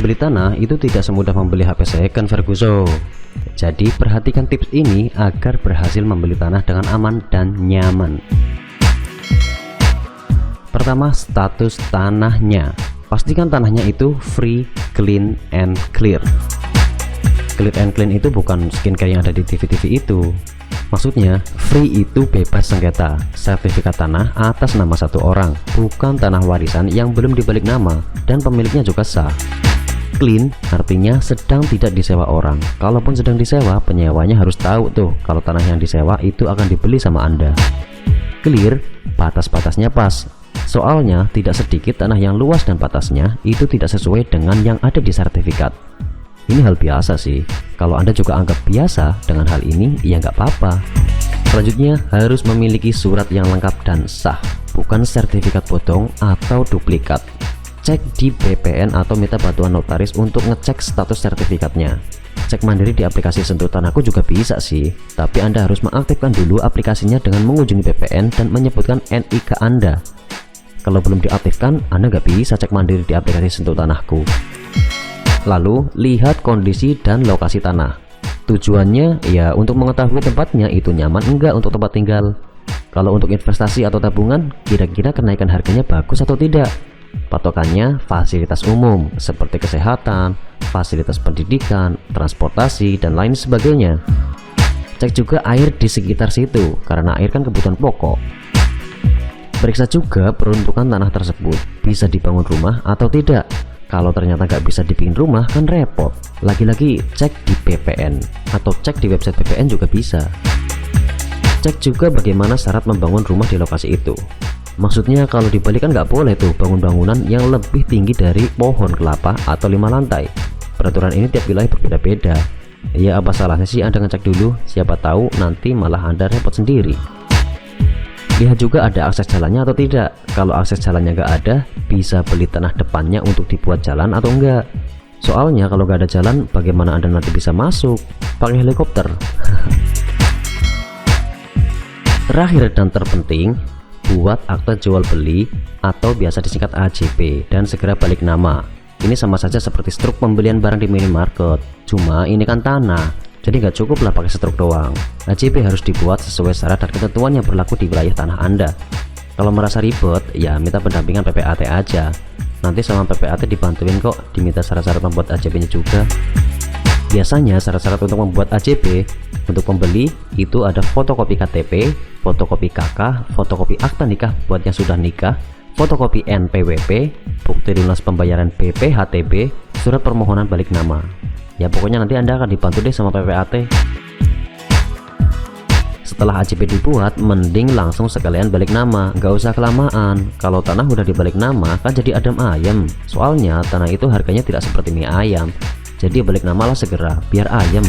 Membeli tanah itu tidak semudah membeli HP second Ferguson. Jadi perhatikan tips ini agar berhasil membeli tanah dengan aman dan nyaman. Pertama, status tanahnya. Pastikan tanahnya itu free, clean, and clear. Clear and clean itu bukan skincare yang ada di TV-TV itu. Maksudnya, free itu bebas sengketa, sertifikat tanah atas nama satu orang, bukan tanah warisan yang belum dibalik nama dan pemiliknya juga sah. Clean artinya sedang tidak disewa orang. Kalaupun sedang disewa, penyewanya harus tahu tuh kalau tanah yang disewa itu akan dibeli sama Anda. Clear, batas-batasnya pas. Soalnya tidak sedikit tanah yang luas dan batasnya itu tidak sesuai dengan yang ada di sertifikat. Ini hal biasa sih. Kalau Anda juga anggap biasa dengan hal ini, ya nggak apa-apa. Selanjutnya harus memiliki surat yang lengkap dan sah, bukan sertifikat bodong atau duplikat. Cek di BPN atau minta bantuan notaris untuk ngecek status sertifikatnya. Cek mandiri di aplikasi Sentuh Tanahku juga bisa sih, tapi Anda harus mengaktifkan dulu aplikasinya dengan mengunjungi BPN dan menyebutkan NIK Anda. Kalau belum diaktifkan, Anda nggak bisa cek mandiri di aplikasi Sentuh Tanahku. Lalu, lihat kondisi dan lokasi tanah. Tujuannya ya untuk mengetahui tempatnya itu nyaman enggak untuk tempat tinggal. Kalau untuk investasi atau tabungan, kira-kira kenaikan harganya bagus atau tidak. Patokannya fasilitas umum seperti kesehatan, fasilitas pendidikan, transportasi, dan lain sebagainya. Cek juga air di sekitar situ, karena air kan kebutuhan pokok. Periksa juga peruntukan tanah tersebut, bisa dibangun rumah atau tidak. Kalau ternyata nggak bisa dibikin rumah kan repot. Lagi-lagi cek di BPN atau cek di website BPN juga bisa. Cek juga bagaimana syarat membangun rumah di lokasi itu. Maksudnya kalau di Bali kan nggak boleh tuh bangun bangunan yang lebih tinggi dari pohon kelapa atau 5 lantai. Peraturan ini tiap wilayah berbeda-beda. Ya apa salahnya sih Anda ngecek dulu, siapa tahu nanti malah Anda repot sendiri. Lihat juga ada akses jalannya atau tidak. Kalau akses jalannya nggak ada, bisa beli tanah depannya untuk dibuat jalan atau enggak. Soalnya kalau nggak ada jalan, bagaimana Anda nanti bisa masuk? Pakai helikopter. Terakhir dan terpenting, buat akta jual beli atau biasa disingkat AJB dan segera balik nama. Ini sama saja seperti struk pembelian barang di minimarket, cuma ini kan tanah, jadi nggak cukup lah pakai struk doang. AJB harus dibuat sesuai syarat dan ketentuan yang berlaku di wilayah tanah Anda. Kalau merasa ribet, ya minta pendampingan PPAT aja. Nanti sama PPAT dibantuin kok, diminta syarat-syarat membuat AJB-nya juga. Biasanya syarat-syarat untuk membuat AJB untuk pembeli itu ada fotokopi KTP, fotokopi KK, fotokopi akta nikah buat yang sudah nikah, fotokopi NPWP, bukti lunas pembayaran BPHTB, surat permohonan balik nama. Ya pokoknya nanti Anda akan dibantu deh sama PPAT. Setelah AJB dibuat, mending langsung sekalian balik nama, nggak usah kelamaan. Kalau tanah udah dibalik nama kan jadi adem ayem. Soalnya tanah itu harganya tidak seperti mie ayam. Jadi balik nama lah segera biar ayem.